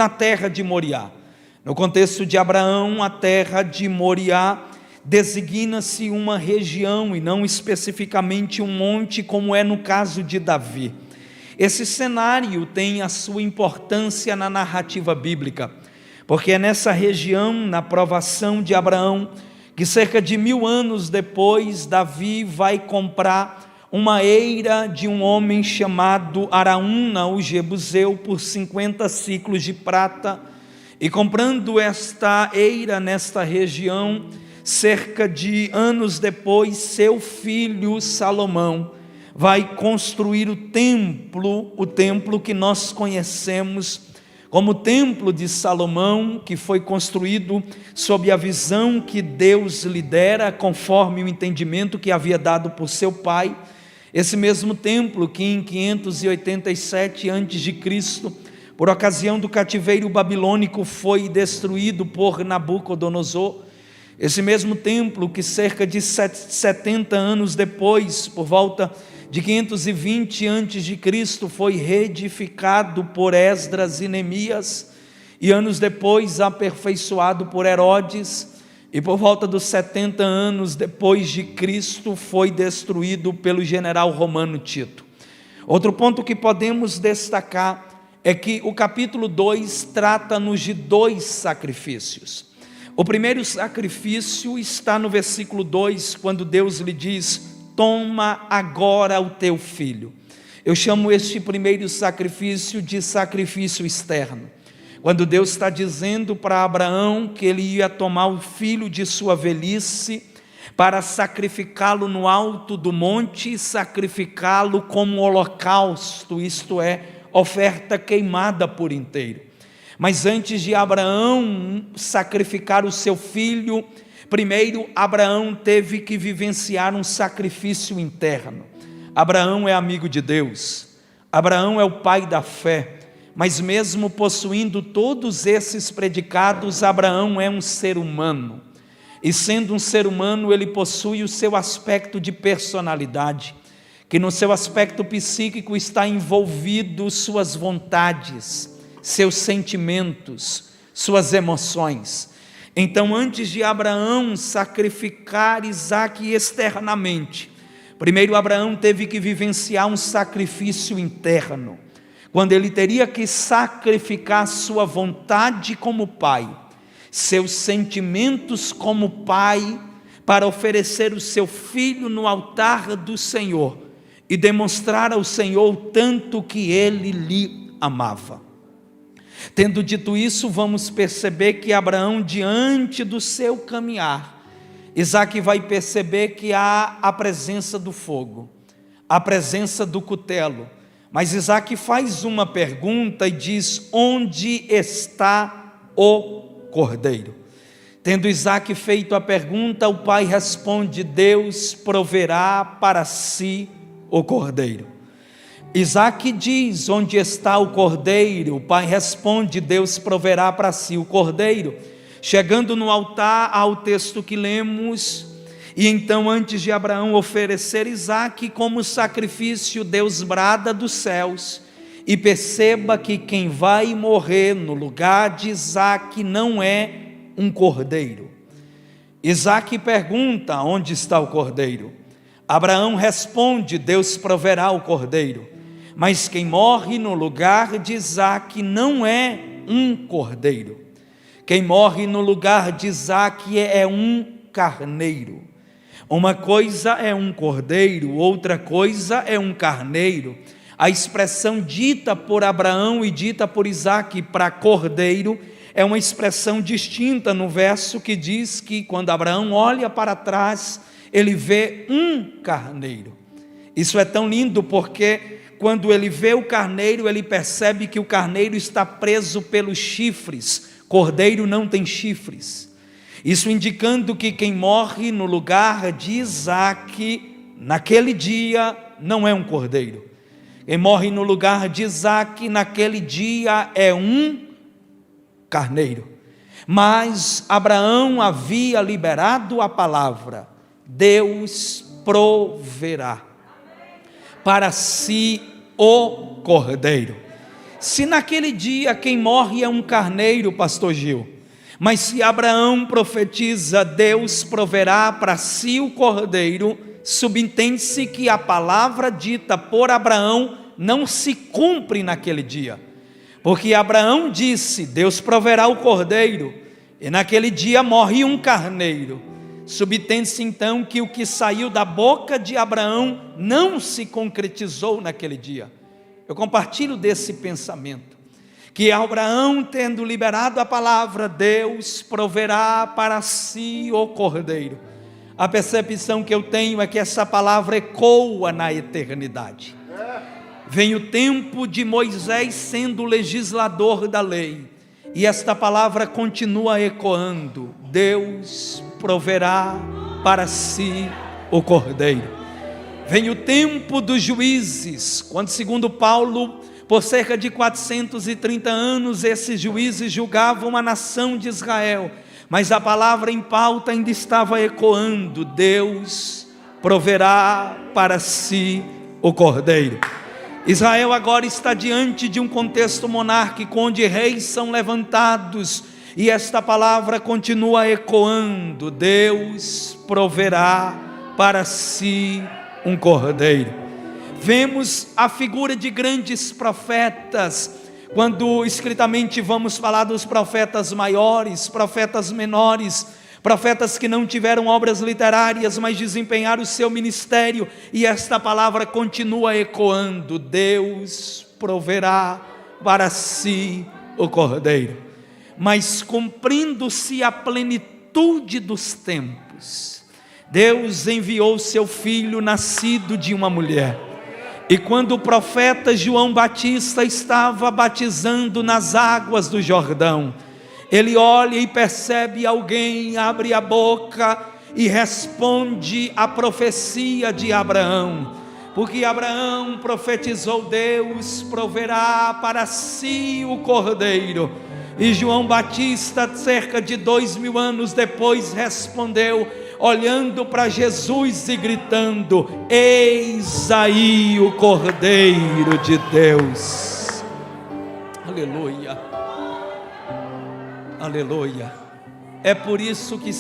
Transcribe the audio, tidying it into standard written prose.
na terra de Moriá. No contexto de Abraão, a terra de Moriá designa-se uma região e não especificamente um monte, como é no caso de Davi. Esse cenário tem a sua importância na narrativa bíblica, porque é nessa região, na provação de Abraão, que cerca de 1000 anos depois, Davi vai comprar uma eira de um homem chamado Araúna, o Jebuseu, por 50 ciclos de prata, e comprando esta eira nesta região, cerca de anos depois, seu filho Salomão vai construir o templo que nós conhecemos como o Templo de Salomão, que foi construído sob a visão que Deus lhe dera, conforme o entendimento que havia dado por seu pai. Esse mesmo templo que em 587 a.C., por ocasião do cativeiro babilônico, foi destruído por Nabucodonosor. Esse mesmo templo que cerca de 70 anos depois, por volta de 520 a.C., foi reedificado por Esdras e Neemias, e anos depois aperfeiçoado por Herodes, e por volta dos 70 anos depois de Cristo foi destruído pelo general romano Tito. Outro ponto que podemos destacar é que o capítulo 2 trata-nos de 2 sacrifícios. O primeiro sacrifício está no versículo 2, quando Deus lhe diz: toma agora o teu filho. Eu chamo este primeiro sacrifício de sacrifício externo. Quando Deus está dizendo para Abraão que ele ia tomar o filho de sua velhice para sacrificá-lo no alto do monte, sacrificá-lo como holocausto, isto é, oferta queimada por inteiro. Mas antes de Abraão sacrificar o seu filho, primeiro Abraão teve que vivenciar um sacrifício interno. Abraão é amigo de Deus, Abraão é o pai da fé, mas mesmo possuindo todos esses predicados, Abraão é um ser humano, e sendo um ser humano, ele possui o seu aspecto de personalidade, que no seu aspecto psíquico está envolvido suas vontades, seus sentimentos, suas emoções. Então, antes de Abraão sacrificar Isaque externamente, primeiro Abraão teve que vivenciar um sacrifício interno, quando ele teria que sacrificar sua vontade como pai, seus sentimentos como pai, para oferecer o seu filho no altar do Senhor e demonstrar ao Senhor o tanto que ele lhe amava. Tendo dito isso, vamos perceber que Abraão, diante do seu caminhar, Isaque vai perceber que há a presença do fogo, a presença do cutelo, mas Isaque faz uma pergunta e diz: onde está o cordeiro? Tendo Isaque feito a pergunta, o pai responde: Deus proverá para si o cordeiro. Isaque diz: onde está o cordeiro? O pai responde: Deus proverá para si o cordeiro. Chegando no altar, ao texto que lemos, e então antes de Abraão oferecer Isaque como sacrifício, Deus brada dos céus, e perceba que quem vai morrer no lugar de Isaque não é um cordeiro. Isaque pergunta: onde está o cordeiro? Abraão responde: Deus proverá o cordeiro. Mas quem morre no lugar de Isaque não é um cordeiro. Quem morre no lugar de Isaque é um carneiro. Uma coisa é um cordeiro, outra coisa é um carneiro. A expressão dita por Abraão e dita por Isaque para cordeiro é uma expressão distinta no verso que diz que quando Abraão olha para trás, ele vê um carneiro. Isso é tão lindo porque quando ele vê o carneiro, ele percebe que o carneiro está preso pelos chifres. Cordeiro não tem chifres. Isso indicando que quem morre no lugar de Isaque, naquele dia, não é um cordeiro. Quem morre no lugar de Isaque, naquele dia, é um carneiro. Mas Abraão havia liberado a palavra: Deus proverá. proverá para si o cordeiro. Se naquele dia quem morre é um carneiro, pastor Gil, mas se Abraão profetiza, Deus proverá para si o cordeiro, subentende-se que a palavra dita por Abraão não se cumpre naquele dia, porque Abraão disse, Deus proverá o cordeiro, e naquele dia morre um carneiro. Subentende-se então que o que saiu da boca de Abraão não se concretizou naquele dia. Eu compartilho desse pensamento, que Abraão, tendo liberado a palavra, Deus proverá para si o cordeiro. A percepção que eu tenho é que essa palavra ecoa na eternidade. Vem o tempo de Moisés sendo o legislador da lei, e esta palavra continua ecoando: Deus proverá para si o cordeiro. Vem o tempo dos juízes, quando, segundo Paulo, por cerca de 430 anos, esses juízes julgavam a nação de Israel, mas a palavra em pauta ainda estava ecoando: Deus proverá para si o cordeiro. Israel agora está diante de um contexto monárquico, onde reis são levantados, e esta palavra continua ecoando: Deus proverá para si um cordeiro. Vemos a figura de grandes profetas, quando escritamente vamos falar dos profetas maiores, profetas menores, profetas que não tiveram obras literárias, mas desempenharam o seu ministério, e esta palavra continua ecoando: Deus proverá para si o cordeiro. Mas cumprindo-se a plenitude dos tempos, Deus enviou seu filho, nascido de uma mulher. E quando o profeta João Batista estava batizando nas águas do Jordão, ele olha e percebe alguém, abre a boca e responde a profecia de Abraão, porque Abraão profetizou: Deus proverá para si o cordeiro. E João Batista, cerca de 2000 anos depois, respondeu, olhando para Jesus e gritando: eis aí o Cordeiro de Deus. Aleluia, aleluia. É por isso que